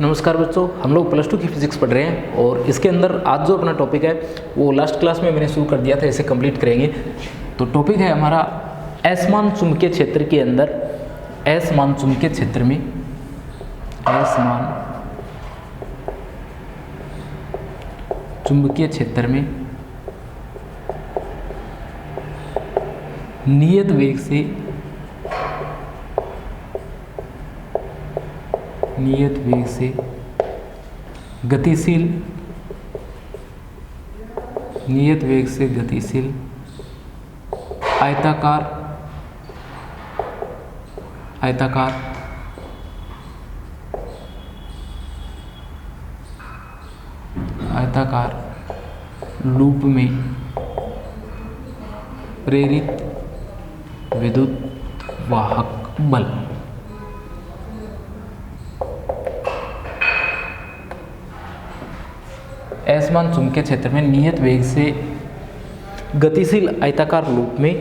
नमस्कार बच्चों, हम लोग प्लस टू की फिजिक्स पढ़ रहे हैं और इसके अंदर आज जो अपना टॉपिक है वो लास्ट क्लास में मैंने शुरू कर दिया था, इसे कंप्लीट करेंगे। तो टॉपिक है हमारा असमान चुंबकीय क्षेत्र के अंदर, असमान चुंबकीय क्षेत्र में, असमान चुंबकीय क्षेत्र में नियत वेग से गतिशील आयताकार लूप में प्रेरित विद्युत वाहक बल। असमान चुंबकीय क्षेत्र में नियत वेग से गतिशील आयताकार लूप में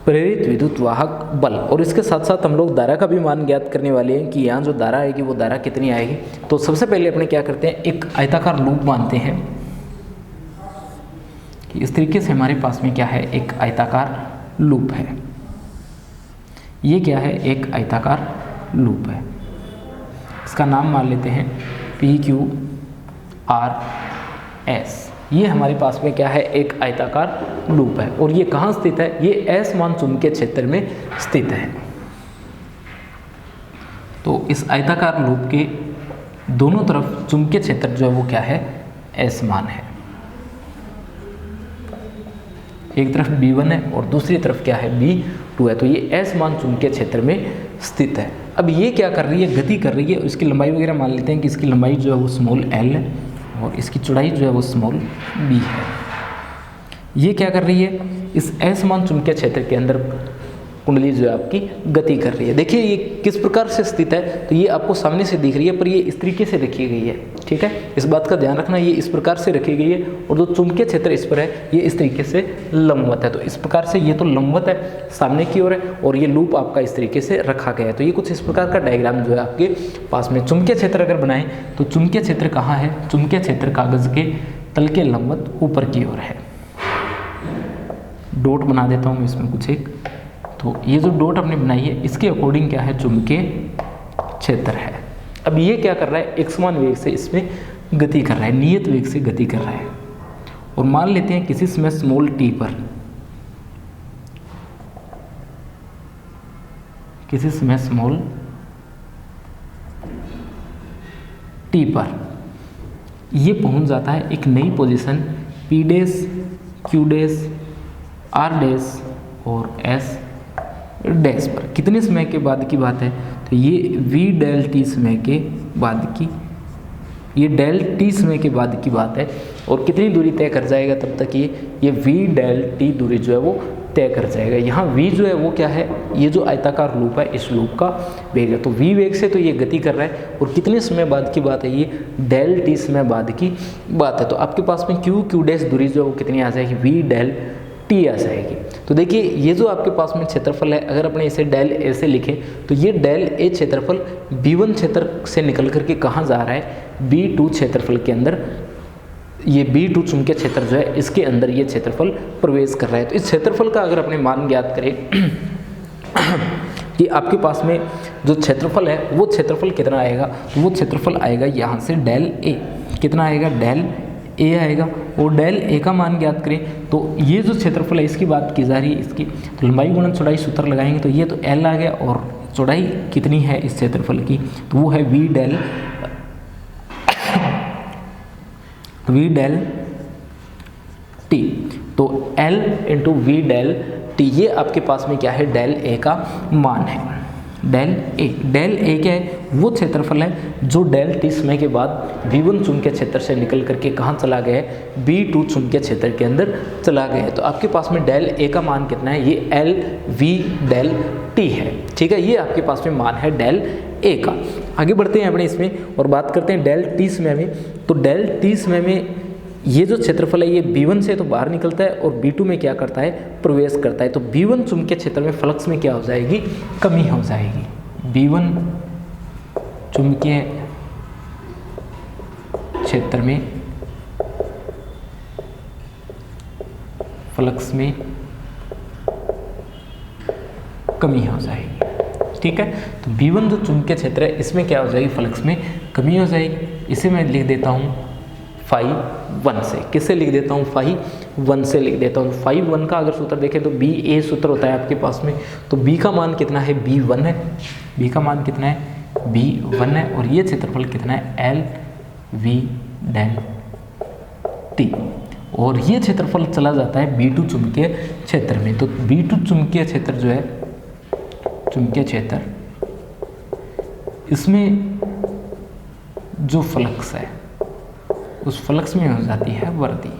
प्रेरित विद्युत वाहक बल। और इसके साथ साथ हम लोग धारा का भी मान ज्ञात करने वाले हैं कि यहाँ जो धारा आएगी वो धारा कितनी आएगी। तो सबसे पहले अपने क्या करते हैं, एक आयताकार लूप मानते हैं कि इस तरीके से हमारे पास में क्या है, एक आयताकार लूप है। ये क्या है, एक आयताकार लूप है। इसका नाम मान लेते हैं PQRS। ये हमारे पास में क्या है, एक आयताकार लूप है। और ये कहाँ स्थित है, ये असमान चुंबकीय क्षेत्र में स्थित है। तो इस आयताकार लूप के दोनों तरफ चुंबकीय क्षेत्र जो है वो क्या है, असमान है। एक तरफ B1 है और दूसरी तरफ क्या है, B2 है। तो ये असमान चुंबकीय क्षेत्र में स्थित है। अब ये क्या कर रही है, गति कर रही है। इसकी लंबाई वगैरह मान लेते हैं कि इसकी लंबाई जो है वो स्मॉल l है और इसकी चौड़ाई जो है वो स्मॉल b है। ये क्या कर रही है, इस असमान चुंबकीय क्षेत्र के अंदर कुंडली जो है आपकी गति कर रही है। देखिए ये किस प्रकार से स्थित है, तो ये आपको सामने से दिख रही है पर ये इस तरीके से रखी गई है। ठीक है, इस बात का ध्यान रखना, ये इस प्रकार से रखी गई है और जो चुंबकीय क्षेत्र इस पर है ये इस तरीके से लंबवत है। तो इस प्रकार से ये तो लंबवत है, सामने की ओर है, और ये लूप आपका इस तरीके से रखा गया है। तो ये कुछ इस प्रकार का डायग्राम जो है आपके पास में। चुंबकीय क्षेत्र अगर बनाएं तो चुंबकीय क्षेत्र कहाँ है, चुंबकीय क्षेत्र कागज के तल के लंबवत ऊपर की ओर है। डॉट बना देता हूँ मैं इसमें कुछ एक। तो ये जो डॉट हमने बनाई है इसके अकॉर्डिंग क्या है, चुंबकीय क्षेत्र है। अब ये क्या कर रहा है, एक समान वेग से इसमें गति कर रहा है, नियत वेग से गति कर रहा है। और मान लेते हैं किसी समय स्मॉल t पर, किसी समय स्मॉल t पर ये पहुंच जाता है एक नई position P dash, Q dash, R dash और S डैश पर। कितने समय के बाद की बात है, तो ये V डेल t समय के बाद की, ये डेल t समय के बाद की बात है। और कितनी दूरी तय कर जाएगा तब तक ये V डेल t दूरी जो है वो तय कर जाएगा। यहाँ V जो है वो क्या है, ये जो आयताकार लूप है इस लूप का वेग है। तो V वेग से तो ये गति कर रहा है और कितने समय बाद की बात है, ये डेल t समय बाद की बात है। तो आपके पास में Q डैश दूरी जो है वो कितनी आ जाएगी, V डेल t आ जाएगी। तो देखिए ये जो आपके पास में क्षेत्रफल है, अगर अपने इसे डेल a से लिखें तो ये डेल a क्षेत्रफल B1 क्षेत्र से निकल करके कहाँ जा रहा है, B2 क्षेत्रफल के अंदर। ये B2 चुंबकीय क्षेत्र जो है इसके अंदर ये क्षेत्रफल प्रवेश कर रहा है। तो इस क्षेत्रफल का अगर अपने मान ज्ञात करें कि आपके पास में जो क्षेत्रफल है वो क्षेत्रफल कितना आएगा, तो वो क्षेत्रफल आएगा यहाँ से डेल a। कितना आएगा, डेल a आएगा। और डेल a का मान ज्ञात करें तो ये जो क्षेत्रफल है इसकी बात की जा रही है, इसकी तो लंबाई गुणन चौड़ाई सूत्र लगाएंगे तो ये तो l आ गया और चौड़ाई कितनी है इस क्षेत्रफल की, तो वो है V डेल t। तो L into V del t, ये आपके पास में क्या है, डेल a का मान है। डेल a क्या है, वो क्षेत्रफल है जो डेल t समय के बाद V1 चुंबकीय क्षेत्र से निकल करके कहाँ चला गया है, B2 चुंबकीय क्षेत्र के अंदर चला गया है। तो आपके पास में डेल a का मान कितना है, ये L V डेल t है। ठीक है, ये आपके पास में मान है डेल a का। आगे बढ़ते हैं अपने इसमें और बात करते हैं डेल t समय में। तो डेल t समय में ये जो क्षेत्रफल है ये B1 से तो बाहर निकलता है और B2 में क्या करता है, प्रवेश करता है। तो B1 चुंबकीय क्षेत्र में फ्लक्स में क्या हो जाएगी, कमी हो जाएगी। B1 चुंबकीय क्षेत्र में फ्लक्स में कमी हो जाएगी। ठीक है, तो V1 जो चुंबकीय क्षेत्र है इसमें क्या हो जाएगी, फ्लक्स में कमी हो जाएगी। इसे मैं लिख देता हूँ φ1 से। किससे लिख देता हूँ, φ1 से लिख देता हूँ। φ1 का अगर सूत्र देखें तो BA सूत्र होता है आपके पास में, तो B का मान कितना है, B1 है। B का मान कितना है, B1 है। और ये क्षेत्रफल कितना है, LV डेल T। और ये क्षेत्रफल चला जाता है B2 चुंबकीय क्षेत्र में। तो B2 चुंबकीय क्षेत्र जो है, चुंबकीय क्षेत्र, इसमें जो फ्लक्स है उस फ्लक्स में हो जाती है वृद्धि।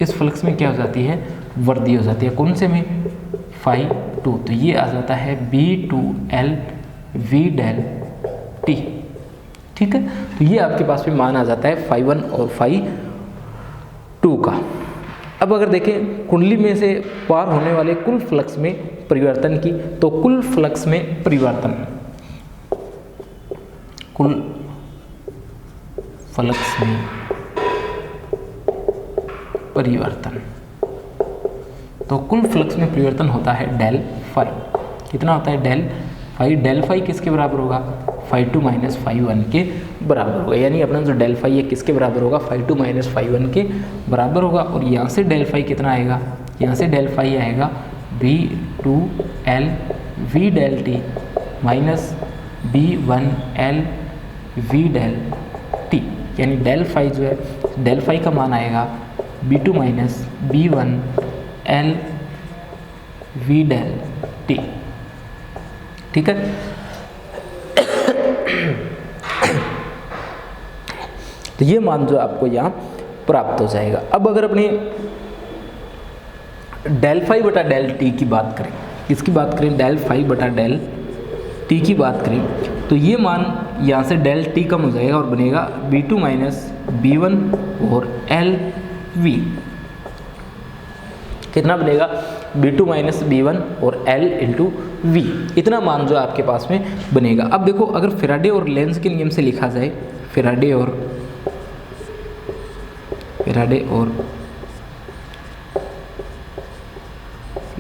इस फ्लक्स में क्या हो जाती है, वृद्धि हो जाती है। कौन से में, φ2। तो ये आ जाता है B2L V डेल T। ठीक है, तो ये आपके पास में मान आ जाता है φ1 और φ2 का। अब अगर देखें कुंडली में से पार होने वाले कुल फ्लक्स में परिवर्तन की, तो कुल फ्लक्स में परिवर्तन, कुल फ्लक्स में परिवर्तन, तो कुल फ्लक्स में परिवर्तन होता है डेल फाई। कितना होता है, डेल फाई। डेल फाई किसके बराबर होगा, φ2 माइनस φ1 के बराबर होगा। यानी अपना जो डेल फाई है किसके बराबर होगा, φ2 माइनस φ1 के बराबर होगा। और यहाँ से डेल फाई कितना आएगा, यहाँ से डेल फाई आएगा B2L V del T minus B1L V del T। यानी डेल फाई जो है, डेल फाई का मान आएगा B2 minus B1L V del T। ठीक है, तो ये मान जो आपको यहाँ प्राप्त हो जाएगा। अब अगर अपने डेल फाई बटा डेल टी की बात करें, किसकी बात करें, डेल फाई बटा डेल टी की बात करें, तो ये मान यहाँ से डेल टी कम हो जाएगा और बनेगा B2 माइनस B1 और L V। कितना बनेगा, B2 माइनस B1 और L इंटू V। इतना मान जो आपके पास में बनेगा। अब देखो, अगर फैराडे और लेंज के नियम से लिखा जाए, फैराडे और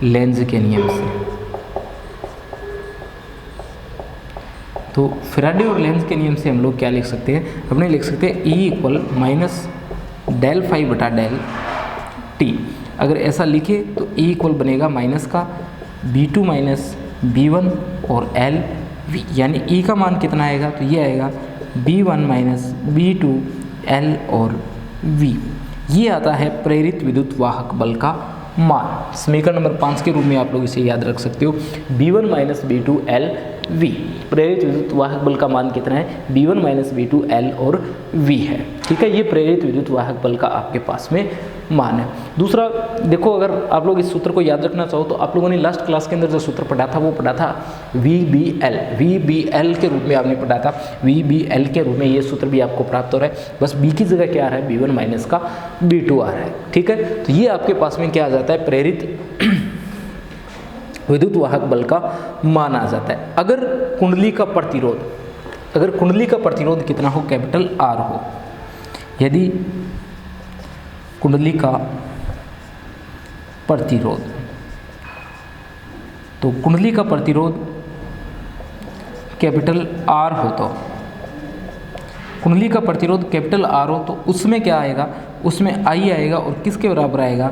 लेंज के नियम से, तो फैराडे और लेंज के नियम से हम लोग क्या लिख सकते हैं, अपने लिख सकते हैं E equal minus del phi बटा डेल टी। अगर ऐसा लिखे तो E इक्वल बनेगा माइनस का B2 माइनस B1 और L V। यानी E का मान कितना आएगा, तो ये आएगा B1 माइनस B2 L और V। ये आता है प्रेरित विद्युत वाहक बल का मान। समीकरण नंबर 5 के रूप में आप लोग इसे याद रख सकते हो, B1 minus B2 L V। प्रेरित विद्युत वाहक बल का मान कितना है, B1 माइनस B2 L और V है। ठीक है, ये प्रेरित विद्युत वाहक बल का आपके पास में मान है। दूसरा देखो, अगर आप लोग इस सूत्र को याद रखना चाहो तो आप लोगों ने लास्ट क्लास के अंदर जो सूत्र पढ़ा था वो पढ़ा था VBL के रूप में आपने पढ़ा था। VBL के रूप में ये सूत्र भी आपको प्राप्त हो रहा है, बस B की जगह क्या आ रहा है, B1 माइनस का B2 आ रहा है। ठीक है, तो ये आपके पास में क्या आ जाता है, प्रेरित विद्युत वाहक बल का मान आ जाता है। अगर कुंडली का प्रतिरोध कितना हो, कैपिटल R हो, यदि कुंडली का प्रतिरोध, तो कुंडली का प्रतिरोध कैपिटल R हो, तो कुंडली का प्रतिरोध कैपिटल R हो तो उसमें क्या आएगा, उसमें I आएगा और किसके बराबर आएगा,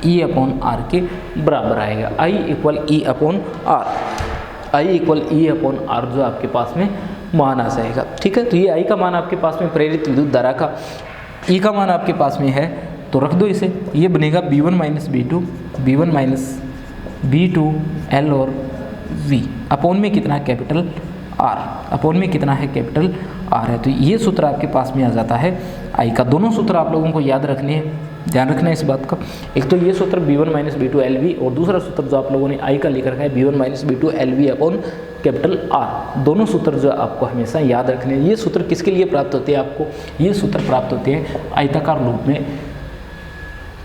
E अपॉन R के बराबर आएगा। I equal E upon R, I equal E upon R जो आपके पास में मान आ जाएगा। ठीक है, तो ये I का मान आपके पास में प्रेरित विद्युत धारा का, E का मान आपके पास में है तो रख दो इसे, ये बनेगा B1 minus B2, B1 minus B2 L और V। अपॉन में कितना है, कैपिटल R, अपॉन में कितना है, कैपिटल R है। तो ये सूत्र आपके पास में आ जाता है I का। दोनों सूत्र आप लोगों को याद रखने हैं, ध्यान रखना है इस बात का। एक तो ये सूत्र B1 माइनस B2 LV और दूसरा सूत्र जो आप लोगों ने I का लेकर रखा है B1 minus B2 LV upon capital R। दोनों सूत्र जो आपको हमेशा याद रखने हैं। ये सूत्र किसके लिए प्राप्त होते हैं आपको, ये सूत्र प्राप्त होते हैं आयताकार लूप में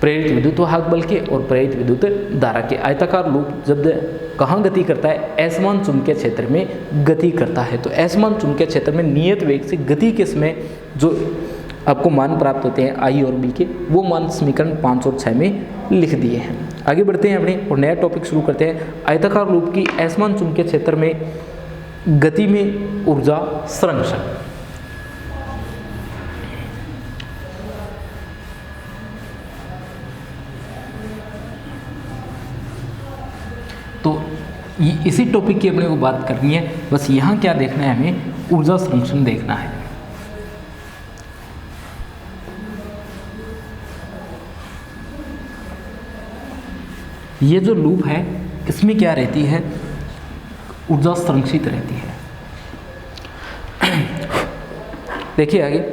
प्रेरित विद्युत वाहक बल के और प्रेरित विद्युत धारा के। आयताकार लूप जब कहाँ गति करता है, असमान चुंबकीय क्षेत्र में गति करता है। तो असमान चुंबकीय क्षेत्र में नियत वेग से गति के समय जो आपको मान प्राप्त होते हैं आई और बी के, वो मान समीकरण 5 और 6 में लिख दिए हैं। आगे बढ़ते हैं अपने और नया टॉपिक शुरू करते हैं। आयताकार लूप की असमान चुंबकीय क्षेत्र में गति में ऊर्जा संरक्षण। तो इसी टॉपिक की अपने को बात करनी है। बस यहाँ क्या देखना है, हमें ऊर्जा संरक्षण देखना है। ये जो लूप है इसमें क्या रहती है, ऊर्जा संरक्षित रहती है। देखिए आगे,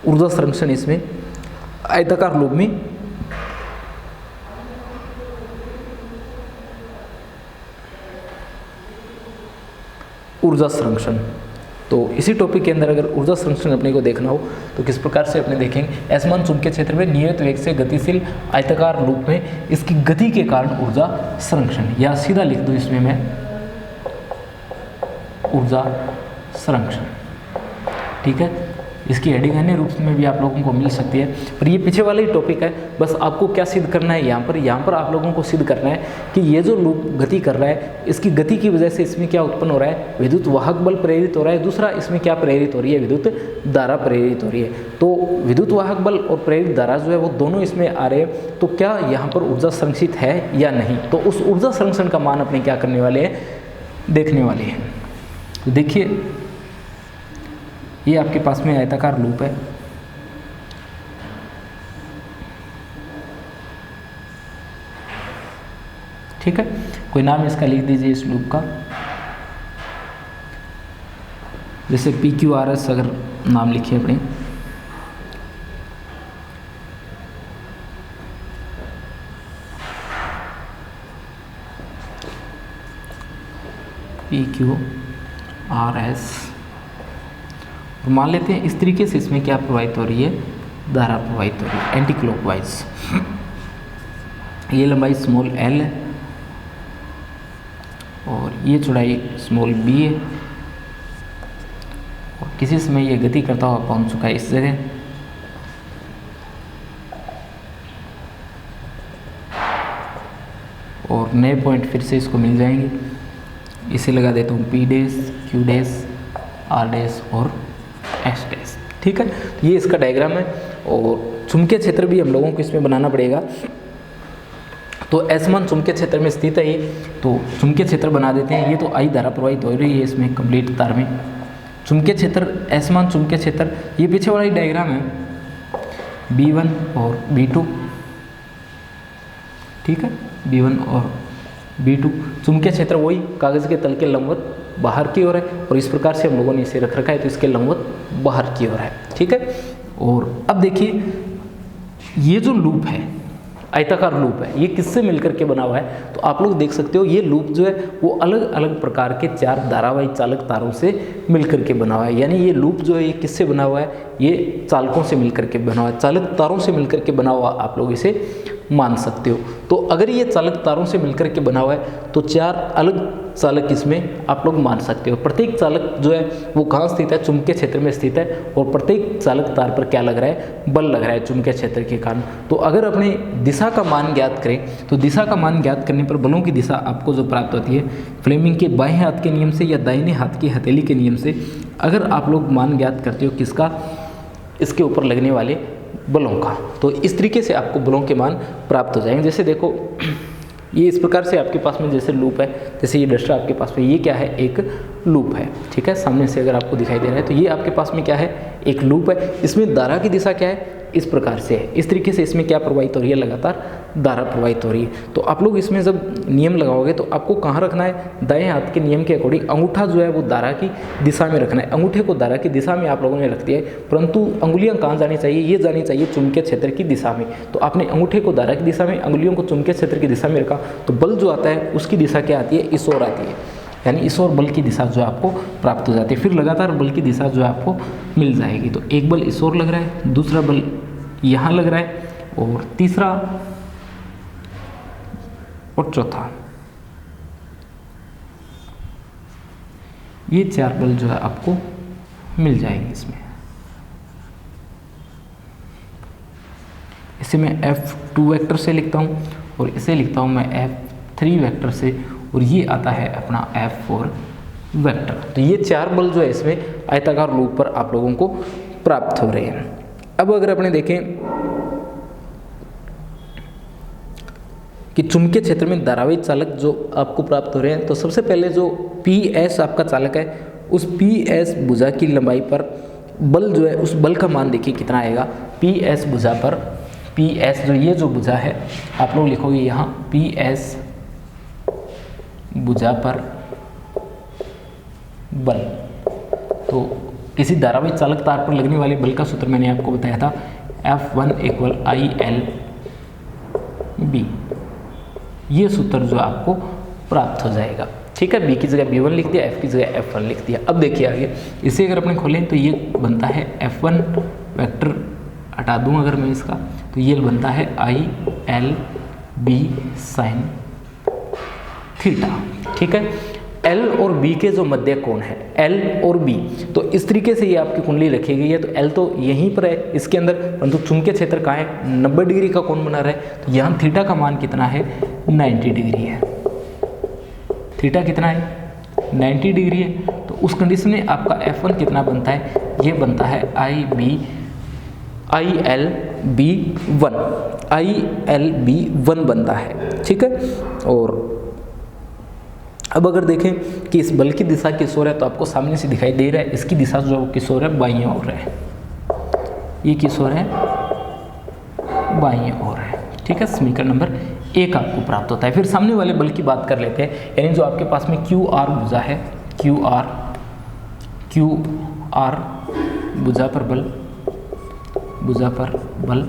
ऊर्जा संरक्षण इसमें आयताकार लूप में ऊर्जा संरक्षण। तो इसी टॉपिक के अंदर अगर ऊर्जा संरक्षण अपने को देखना हो तो किस प्रकार से अपने देखेंगे, असमान चुंबकीय क्षेत्र में नियत वेग से गतिशील आयताकार लूप में इसकी गति के कारण ऊर्जा संरक्षण, या सीधा लिख दूं इसमें मैं ऊर्जा संरक्षण। ठीक है, इसकी हेडिंग अन्य रूप में भी आप लोगों को मिल सकती है, पर ये पीछे वाला ही टॉपिक है। बस आपको क्या सिद्ध करना है, यहाँ पर आप लोगों को सिद्ध करना है कि ये जो लूप गति कर रहा है, इसकी गति की वजह से इसमें क्या उत्पन्न हो रहा है, विद्युत वाहक बल प्रेरित हो रहा है। दूसरा, इसमें क्या प्रेरित हो रही है, विद्युत धारा प्रेरित हो रही है। तो विद्युत वाहक बल और प्रेरित धारा जो है वो दोनों इसमें आ रहे हैं। तो क्या यहाँ पर ऊर्जा संरक्षित है या नहीं, तो उस ऊर्जा संरक्षण का मान अपने क्या करने वाले हैं, देखने वाले हैं। तो देखिए, ये आपके पास में आयताकार लूप है। ठीक है, कोई नाम इसका लिख दीजिए इस लूप का, जैसे PQRS अगर नाम लिखिए अपने। PQRS, और मान लेते हैं इस तरीके से इसमें क्या प्रवाहित हो रही है, धारा प्रवाहित हो रही है एंटी क्लॉकवाइज। ये लंबाई स्मॉल l है और ये चौड़ाई स्मॉल b है, और किसी समय ये गति करता हुआ पहुंच चुका है इस जगह। और नए पॉइंट फिर से इसको मिल जाएंगे। इसे लगा देता हूँ P dash, Q dash, R dash और S डैश। ठीक है, तो ये इसका डायग्राम है। और चुंबकीय क्षेत्र भी हम लोगों को इसमें बनाना पड़ेगा। तो असमान चुंबकीय क्षेत्र में स्थित है ये, तो चुंबकीय क्षेत्र बना देते हैं। ये तो आई धारा प्रवाहित हो रही है इसमें कंप्लीट तार में। चुंबकीय क्षेत्र, असमान चुंबकीय क्षेत्र, ये पीछे वाला ही डायग्राम है, B1 और B2। ठीक है, B1 और B2 चुंबकीय क्षेत्र वही कागज़ के तल के लंबवत बाहर की ओर है, और इस प्रकार से हम लोगों ने इसे रख रखा है, तो इसके लंबवत बाहर की ओर है। ठीक है, और अब देखिए, ये जो लूप है, आयताकार लूप है, ये किससे मिलकर के बना हुआ है, तो आप लोग देख सकते हो ये लूप जो है वो अलग अलग प्रकार के 4 धारावाही चालक तारों से मिलकर के बना हुआ है। यानी ये लूप जो है ये किससे बना हुआ है, ये चालकों से मिलकर के बना हुआ है, चालक तारों से मिलकर के बना हुआ आप लोग इसे मान सकते हो। तो अगर ये चालक तारों से मिलकर के बना हुआ है तो 4 अलग चालक इसमें आप लोग मान सकते हो। प्रत्येक चालक जो है वो कहाँ स्थित है, चुंबकीय क्षेत्र में स्थित है, और प्रत्येक चालक तार पर क्या लग रहा है, बल लग रहा है चुंबकीय क्षेत्र के कारण। तो अगर अपने दिशा का मान ज्ञात करें तो दिशा का मान ज्ञात करने पर बलों की दिशा आपको जो प्राप्त होती है फ्लेमिंग के बाएं हाथ के नियम से या दाहिने हाथ की हथेली के नियम से, अगर आप लोग मान ज्ञात करते हो किसका, इसके ऊपर लगने वाले बलों का, तो इस तरीके से आपको बलों के मान प्राप्त हो जाएंगे। जैसे देखो, ये इस प्रकार से आपके पास में जैसे लूप है, जैसे ये डस्टर आपके पास में, ये क्या है, एक लूप है। ठीक है, सामने से अगर आपको दिखाई दे रहा है तो ये आपके पास में क्या है, एक लूप है। इसमें धारा की दिशा क्या है, इस प्रकार से है। इस तरीके से इसमें क्या प्रवाहित हो रही है, लगातार धारा प्रवाहित हो रही है। तो आप लोग इसमें जब नियम लगाओगे तो आपको कहाँ रखना है, दाएं हाथ के नियम के अकॉर्डिंग अंगूठा जो है वो धारा की दिशा में रखना है। अंगूठे को धारा की दिशा में आप लोगों ने रख दिया है, परंतु अंगुलियां कहाँ जानी चाहिए, ये जानी चाहिए चुंबकीय क्षेत्र की दिशा में। तो आपने अंगूठे को धारा की दिशा में, अंगुलियों को चुंबकीय क्षेत्र की दिशा में रखा, तो बल जो आता है उसकी दिशा क्या आती है, इस ओर आती है। यानी इस ओर बल की दिशा जो आपको प्राप्त हो जाती है। फिर लगातार बल की दिशा जो आपको मिल जाएगी। तो एक बल इस ओर लग रहा है, दूसरा बल यहाँ लग रहा है, और तीसरा और चौथा, ये 4 बल जो है आपको मिल जाएंगे इसमें। इसे मैं F2 वेक्टर से लिखता हूँ और इसे लिखता हूँ मैं F3 वेक्टर से, और ये आता है अपना F4 वेक्टर। तो ये 4 बल जो है इसमें आयताकार लूप पर आप लोगों को प्राप्त हो रहे हैं। अब अगर अपने देखें कि चुंबकीय क्षेत्र में धारावी चालक जो आपको प्राप्त हो रहे हैं, तो सबसे पहले जो PS आपका चालक है, उस PS भुजा की लंबाई पर बल जो है, उस बल का मान देखिए कितना आएगा। PS भुजा पर, PS जो ये जो भुजा है आप लोग लिखोगे यहाँ PS भुजा पर बल। तो किसी धारावी चालक तार पर लगने वाले बल का सूत्र मैंने आपको बताया था, F1 = ILB। ये सूत्र जो आपको प्राप्त हो जाएगा, ठीक है। B की जगह B1 लिख दिया, F की जगह F1 लिख दिया। अब देखिए आगे, इसे अगर अपने खोलें तो ये बनता है F1 वेक्टर, हटा दूं अगर मैं इसका, तो ये बनता है ILB sin थीटा, ठीक है। L और B के जो मध्य कोण है, L और B, तो इस तरीके से ये आपकी कुंडली रखी गई है। तो L तो यहीं पर है इसके अंदर, परंतु चुंबकीय क्षेत्र कहाँ है, 90 डिग्री का कोण बना रहा है। तो यहाँ थीटा का मान कितना है, 90 डिग्री है। थीटा कितना है, 90 डिग्री है। तो उस कंडीशन में आपका F1 कितना बनता है, ये बनता है ILB1 बनता है, ठीक है। और अब अगर देखें कि इस बल की दिशा किस ओर है, तो आपको सामने से दिखाई दे रहा है, इसकी दिशा जो किस ओर है, बाईं ओर है। ये किस ओर है, बाईं ओर है, ठीक है। समीकरण नंबर 1 आपको प्राप्त होता है। फिर सामने वाले बल की बात कर लेते हैं, यानी जो आपके पास में QR भुजा है, QR भुजा पर बल, भुजा पर बल,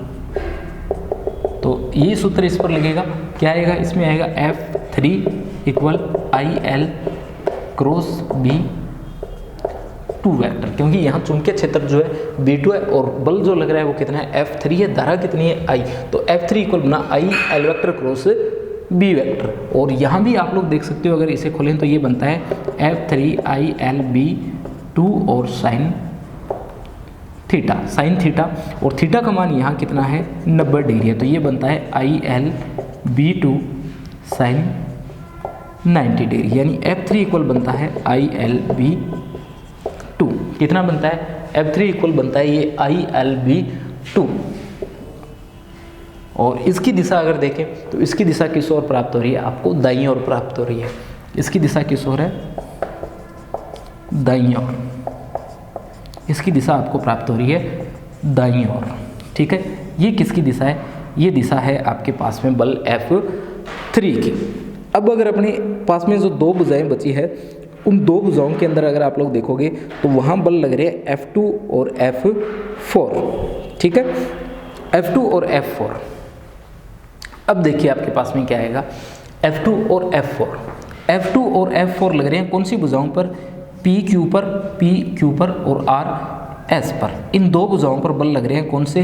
तो ये सूत्र इस पर लगेगा, क्या आएगा, इसमें आएगा F3 = IL cross B2 vector, क्योंकि यहाँ चुंबकीय क्षेत्र जो है B2 है और बल जो लग रहा है वो कितना है, F3 है, धारा कितनी है, I, तो F3 = बना IL vector cross B vector. और यहाँ भी आप लोग देख सकते हो, अगर इसे खोलें तो ये बनता है F3 ILB2 और साइन थीटा, और थीटा का मान यहाँ कितना है, 90 डिग्री है। तो ये बनता है ILB2 साइन 90 डिग्री, यानी F3 = बनता है ILB2। कितना बनता है, F3 = बनता है ये ILB2। और इसकी दिशा अगर देखें तो इसकी दिशा किस ओर प्राप्त हो रही है, आपको दाईं ओर प्राप्त हो रही है। इसकी दिशा किस ओर है, दाईं ओर। इसकी दिशा आपको प्राप्त हो रही है दाईं ओर, ठीक है। ये किसकी दिशा है, ये दिशा है आपके पास में बल F3 की। अब अगर अपने पास में जो 2 भुजाएं बची है, उन 2 भुजाओं के अंदर अगर आप लोग देखोगे तो वहाँ बल लग रहे हैं F2 और F4, ठीक है, F2 और F4। अब देखिए आपके पास में क्या आएगा, F2 और F4 लग रहे हैं कौन सी भुजाओं पर, PQ पर और RS पर। इन 2 भुजाओं पर बल लग रहे हैं कौन से,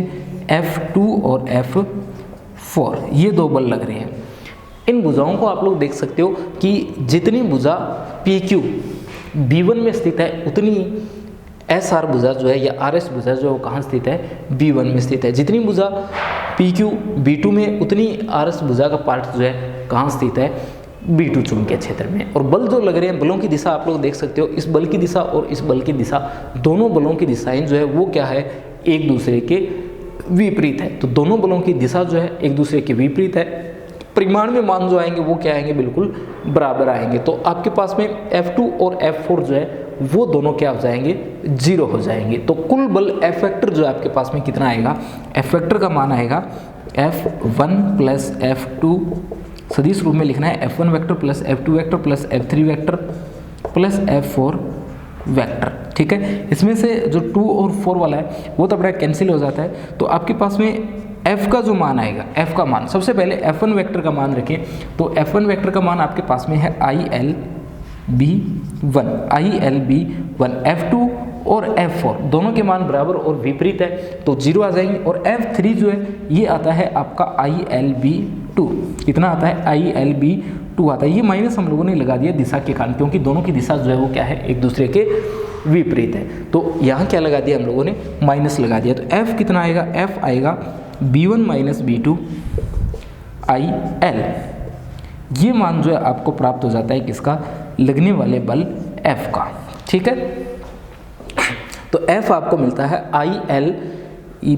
F2 और F4, ये 2 बल लग रहे हैं। इन भुजाओं को आप लोग देख सकते हो कि जितनी भुजा PQ B1 में स्थित है, उतनी SR भुजा जो है या RS भुजा जो है वो कहाँ स्थित है, B1 में स्थित है। जितनी भुजा PQ B2 में, उतनी RS भुजा का पार्ट जो है कहाँ स्थित है, B2 चुंबकीय क्षेत्र में। और बल जो लग रहे हैं, बलों की दिशा आप लोग देख सकते हो, इस बल की दिशा और इस बल की दिशा, दोनों बलों की दिशाएं जो है वो क्या है, एक दूसरे के विपरीत है। तो दोनों बलों की दिशा जो है एक दूसरे के विपरीत है। परिमाण में मान जो आएंगे वो क्या आएंगे, बिल्कुल बराबर आएंगे। तो आपके पास में F2 और F4 जो है वो दोनों क्या हो जाएंगे, 0 हो जाएंगे। तो कुल बल F वेक्टर जो आपके पास में कितना आएगा, F वेक्टर का मान आएगा F1 + F2, सदिश रूप में लिखना है F1 vector + F2 vector + F3 vector + F4 vector, ठीक है। इसमें से जो 2 और 4 वाला है वो तो अपना कैंसिल हो जाता है। तो आपके पास में F का जो मान आएगा, F का मान, सबसे पहले F1 वेक्टर का मान रखें। तो F1 वेक्टर का मान आपके पास में है ILB1, F2 और F4 दोनों के मान बराबर और विपरीत है तो 0 आ जाएंगे। और F3 जो है ये आता है आपका ILB2। कितना आता है? ILB2 आता है। ये माइनस हम लोगों ने लगा दिया दिशा के कारण, क्योंकि दोनों की दिशा जो है वो क्या है, एक दूसरे के विपरीत है। तो यहाँ क्या लगा दिया हम लोगों ने? माइनस लगा दिया। तो F कितना आएगा? F आएगा B1 माइनस B2 IL। ये मान जो है आपको प्राप्त हो जाता है किसका? लगने वाले बल F का। ठीक है, तो F आपको मिलता है IL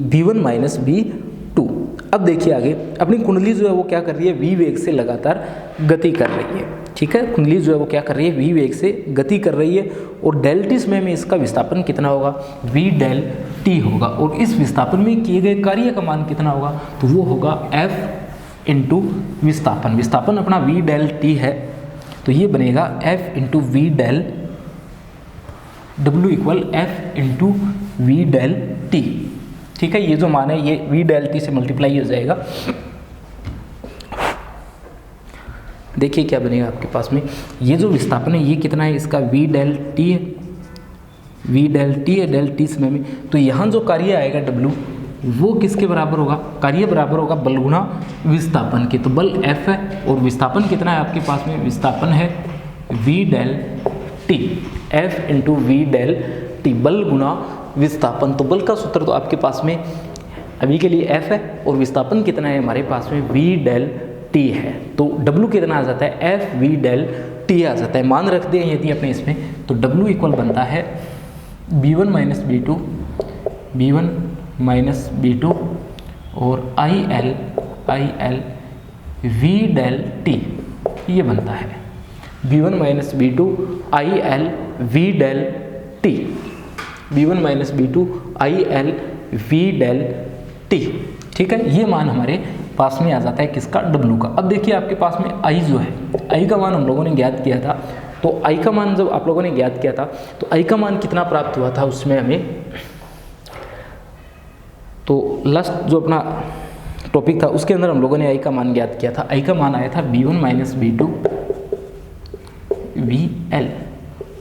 B1 माइनस B2। अब देखिए आगे, अपनी कुंडली जो है वो क्या कर रही है? V वेग से लगातार गति कर रही है। ठीक है, कुंडली जो है वो क्या कर रही है? V वेग से गति कर रही है। और डेल टी समय में इसका विस्थापन कितना होगा? V डेल टी होगा। और इस विस्थापन में किए गए कार्य का मान कितना होगा? तो वो होगा F इंटू विस्थापन। विस्थापन अपना V डेल टी है, तो ये बनेगा F into v del W equal F into v del t. ठीक है, ये जो मान है ये V डेल टी से मल्टीप्लाई हो जाएगा। देखिए क्या बनेगा आपके पास में, ये जो विस्थापन है ये कितना है? इसका V डेल टी है, V डेल टी है डेल टी समय में। तो यहाँ जो कार्य आएगा W वो किसके बराबर होगा? कार्य बराबर होगा बल गुणा विस्थापन के। तो बल F है और विस्थापन कितना है आपके पास में? विस्थापन है V del t, F into v del t, बल गुणा विस्थापन। तो बल का सूत्र तो आपके पास में अभी के लिए F है और विस्थापन कितना है हमारे पास में? V डेल टी है। तो W कितना आ जाता है? F V डेल टी आ जाता है। मान रख दें यदि अपने इसमें, तो W इक्वल बनता है B1 minus B2, B1 minus B2 और IL V डेल टी, ये बनता है B1 minus B2 IL V del t, B1 minus B2 IL V del t. ठीक है, ये मान हमारे पास में आ जाता है किसका? W का। अब देखिए आपके पास में I जो है, I का मान हम लोगों ने ज्ञात किया था। तो I का मान जब आप लोगों ने ज्ञात किया था तो I का मान कितना प्राप्त हुआ था उसमें हमें? तो लास्ट जो अपना टॉपिक था उसके अंदर हम लोगों ने I का मान ज्ञात किया था। I का मान आया था B1 माइनस B2 VL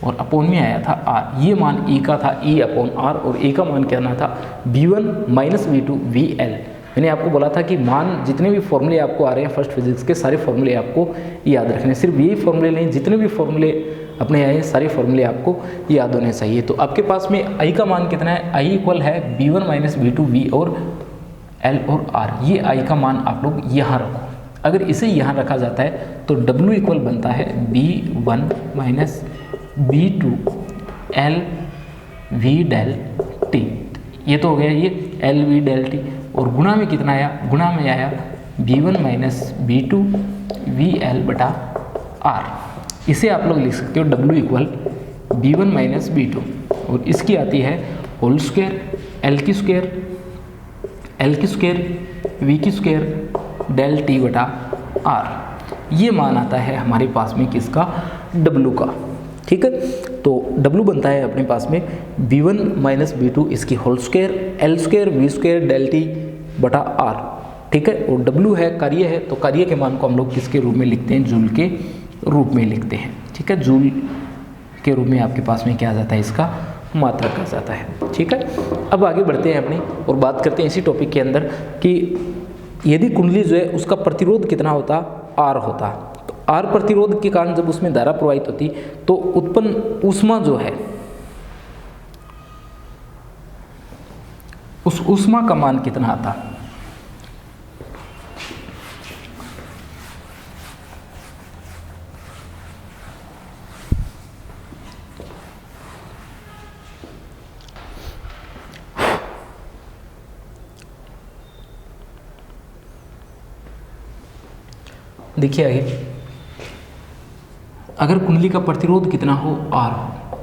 और अपॉन में आया था R। ये मान E का था, E अपॉन R, और E का मान क्या था? B1 minus B2 VL। मैंने आपको बोला था कि मान जितने भी फॉर्मूले आपको आ रहे हैं फर्स्ट फिजिक्स के, सारे फॉर्मूले आपको याद रखने। सिर्फ यही फॉर्मूले नहीं, जितने भी फॉर्मूले अपने आए हैं सारे फॉर्मूले आपको याद होने चाहिए। तो आपके पास में I का मान कितना है? I इक्वल है B1 माइनस B2 V और L और R। ये I का मान आप लोग यहाँ रखो। अगर इसे यहाँ रखा जाता है तो W इक्वल बनता है B1 minus B2 L V del t. ये तो हो गया ये L V डेल टी। और गुणा में कितना आया? गुणा में आया B1 माइनस B2 VL बटा R। इसे आप लोग लिख सकते हो W equal B1 minus B2 और इसकी आती है होल स्क्वायर L की स्क्वायर V की स्क्वायर डेल टी बटा R। ये मान आता है हमारे पास में किसका? W का। ठीक है, तो W बनता है अपने पास में B1 माइनस B2 इसकी whole square L square V square del t बटा R। ठीक है, और W है कार्य है, तो कार्य के मान को हम लोग किसके रूप में लिखते हैं? जूल के रूप में लिखते हैं। ठीक है, जूल के रूप में आपके पास में क्या आ जाता है? इसका मात्रक आ जाता है। ठीक है, अब आगे बढ़ते हैं अपनी और बात करते हैं इसी टॉपिक के अंदर कि यदि कुंडली जो है उसका प्रतिरोध कितना होता? R होता। तो R प्रतिरोध के कारण जब उसमें धारा प्रवाहित होती तो उत्पन्न ऊष्मा जो है, उस ऊष्मा का मान कितना आता? देखिए आगे, अगर कुंडली का प्रतिरोध कितना हो? R हो।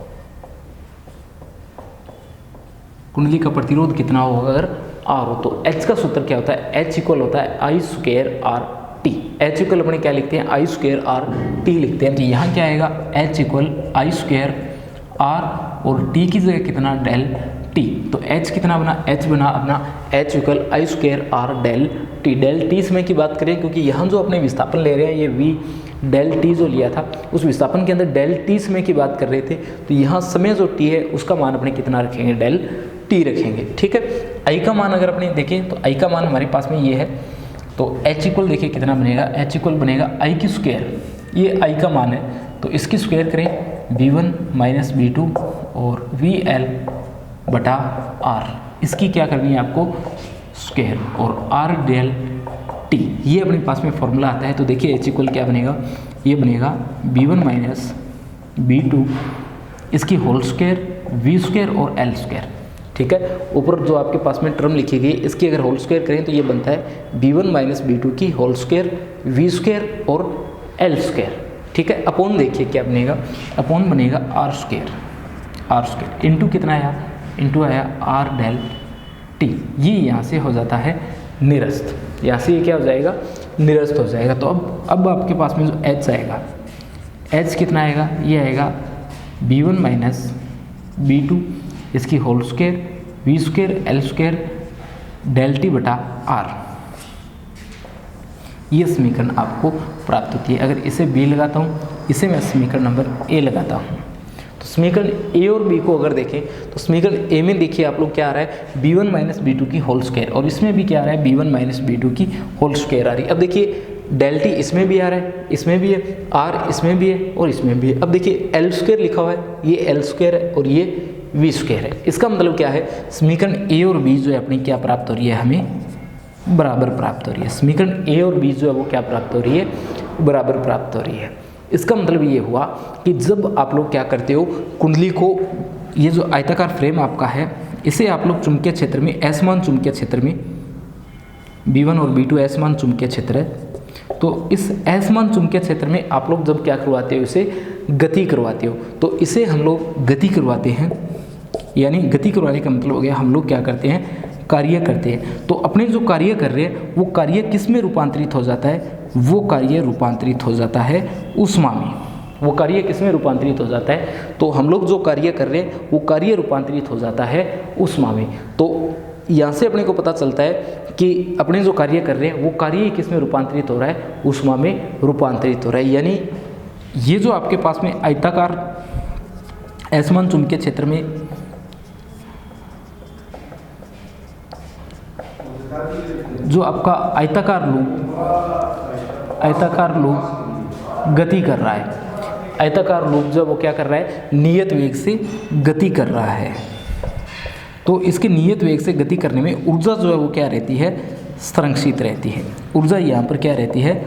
कुंडली का प्रतिरोध कितना हो अगर R हो, तो H का सूत्र क्या होता है? H इक्वल होता है I square R T। H equal अपने क्या लिखते हैं? I स्क्वायर R T लिखते हैं। तो यहाँ क्या आएगा? H equal I square R और T की जगह कितना? Del T। तो H कितना बना? H बना अपना H equal I square R del T। Del T समय की बात करें क्योंकि यहाँ जो अपने विस्थापन ले रहे हैं ये V डेल टी जो लिया था उस विस्थापन के अंदर डेल टी समय की बात कर रहे थे, तो यहाँ समय जो टी है उसका मान अपने कितना रखेंगे, डेल टी रखेंगे। ठीक है, आई का मान अगर अपने देखें तो आई का मान हमारे पास में ये है, तो एच इक्वल देखिए कितना बनेगा, एच इक्वल बनेगा आई की स्क्वायर, ये आई का मान है तो इसकी स्क्वायर करें v1 माइनस v2 और vl बटा r, इसकी क्या करनी है आपको स्क्वायर और r डेल t, ये अपने पास में फॉर्मूला आता है। तो देखिए एच इक्वल क्या बनेगा, ये बनेगा v1 माइनस v2 इसकी होल स्क्वायर v स्क्वायर और l स्क्वायर। ठीक है, ऊपर जो आपके पास में टर्म लिखी गई इसकी अगर होल स्क्वायर करें तो ये बनता है v1 माइनस v2 की होल स्क्वायर v स्क्वायर और l स्क्वायर। ठीक है, अपॉन देखिए क्या बनेगा, अपॉन बनेगा r स्क्वायर इंटू कितना आया, इंटू आया r डेल t, ये यहाँ से हो जाता है निरस्त, यहाँ से ये क्या हो जाएगा, निरस्त हो जाएगा। तो अब आपके पास में जो h आएगा, h कितना आएगा, ये आएगा v1 माइनस v2 इसकी whole square v square l square del t बटा r, ये समीकरण आपको प्राप्त होती है। अगर इसे b लगाता हूँ, इसे मैं समीकरण नंबर a लगाता हूँ, तो समीकरण a और b को अगर देखें तो समीकरण a में देखिए आप लोग क्या आ रहा है, b1 माइनस b2 की होल स्क्वायर, और इसमें भी क्या आ रहा है, b1 माइनस b2 की होल स्क्वायर आ रही है। अब देखिए डेल टी इसमें भी आ रहा है, इसमें भी है, r इसमें भी है और इसमें भी है। अब देखिए l स्क्वायर लिखा हुआ है, ये l स्क्वायर है और ये v स्क्वायर है। इसका मतलब क्या है, समीकरण a और b जो है अपनी क्या प्राप्त हो रही है, हमें बराबर प्राप्त हो रही है। समीकरण a और b जो है वो क्या प्राप्त हो रही है, बराबर प्राप्त हो रही है। इसका मतलब ये हुआ कि जब आप लोग क्या करते हो, कुंडली को, ये जो आयताकार फ्रेम आपका है, इसे आप लोग चुंबकीय क्षेत्र में, असमान चुंबकीय क्षेत्र में, b1 और b2 असमान चुंबकीय क्षेत्र है, तो इस असमान चुंबकीय क्षेत्र में आप लोग जब क्या करवाते हो, इसे गति करवाते हो, तो इसे हम लोग गति करवाते हैं, यानी गति करवाने का मतलब हो गया हम लोग क्या करते हैं, कार्य करते हैं। तो अपने जो कार्य कर रहे हैं वो कार्य किस में रूपांतरित हो जाता है, वो कार्य रूपांतरित हो जाता है ऊष्मा में। वो कार्य किस में रूपांतरित हो जाता है, तो हम लोग जो कार्य कर रहे हैं वो कार्य रूपांतरित हो जाता है ऊष्मा में। तो यहाँ से अपने को पता चलता है कि अपने जो कार्य कर रहे हैं वो कार्य किस में रूपांतरित हो रहा है, ऊष्मा में रूपांतरित हो रहा है। यानी ये जो आपके पास में आयताकार असमान चुंबकीय क्षेत्र में जो आपका आयताकार लूप गति कर रहा है, आयताकार लूप जो वो क्या कर रहा है, नियत वेग से गति कर रहा है, तो इसके नियत वेग से गति करने में ऊर्जा जो है वो क्या रहती है, संरक्षित रहती है। ऊर्जा यहाँ पर क्या रहती है,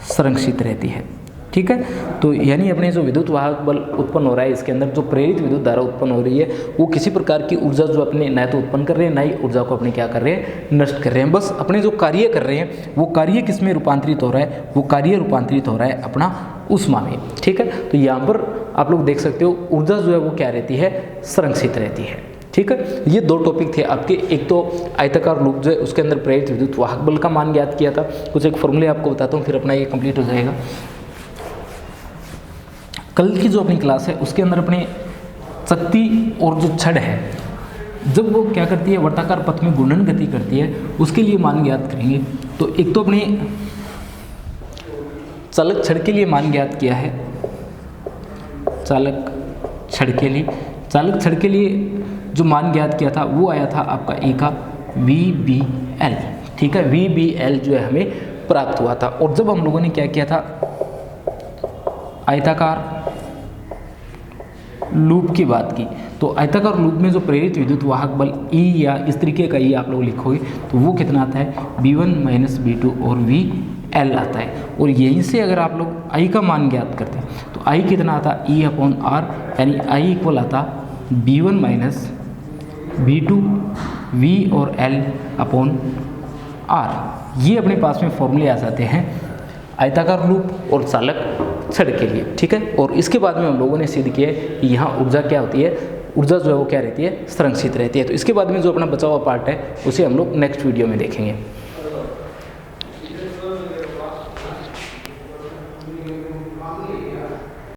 संरक्षित रहती है। ठीक है, तो यानी अपने जो विद्युत वाहक बल उत्पन्न हो रहा है इसके अंदर जो प्रेरित विद्युत धारा उत्पन्न हो रही है वो किसी प्रकार की ऊर्जा जो अपने न तो उत्पन्न कर रहे हैं, ना ही ऊर्जा को अपने क्या कर रहे हैं, नष्ट कर रहे हैं। बस अपने जो कार्य कर रहे हैं वो कार्य किस में रूपांतरित हो रहा है, वो कार्य रूपांतरित हो रहा है अपना ऊष्मा में। ठीक है, तो यहाँ पर आप लोग देख सकते हो ऊर्जा जो है वो क्या रहती है, संरक्षित रहती है। ठीक है, ये दो टॉपिक थे आपके, एक तो आयताकार लूप जो है उसके अंदर प्रेरित विद्युत वाहक बल का मान ज्ञात किया था, कुछ एक फॉर्मूले आपको बताता हूँ फिर अपना ये कंप्लीट हो जाएगा। कल की जो अपनी क्लास है उसके अंदर अपने शक्ति और जो छड़ है जब वो क्या करती है, वर्ताकार पथ में घूर्णन गति करती है, उसके लिए मान ज्ञात करेंगे। तो एक तो अपने चालक छड़ के लिए मान ज्ञात किया है, चालक छड़ के लिए जो मान ज्ञात किया था वो आया था आपका E का VBL। ठीक है, VBL जो है हमें प्राप्त हुआ था। और जब हम लोगों ने क्या किया था, आयताकार लूप की बात की, तो आयताकार लूप में जो प्रेरित विद्युत वाहक बल E या इस तरीके का E आप लोग लिखोगे तो वो कितना आता है, B1 माइनस B2 और VL आता है। और यहीं से अगर आप लोग I का मान ज्ञात करते हैं तो I कितना आता, E अपॉन R, यानी I इक्वल आता B1 माइनस B2 V और L अपॉन R। ये अपने पास में फॉर्मूले आ जाते हैं आयताकार लूप और चालक छड़ के लिए। ठीक है, और इसके बाद में हम लोगों ने सिद्ध किया कि यहाँ ऊर्जा क्या होती है, ऊर्जा जो है वो क्या रहती है, संरक्षित रहती है। तो इसके बाद में जो अपना बचा हुआ पार्ट है उसे हम लोग नेक्स्ट वीडियो में देखेंगे।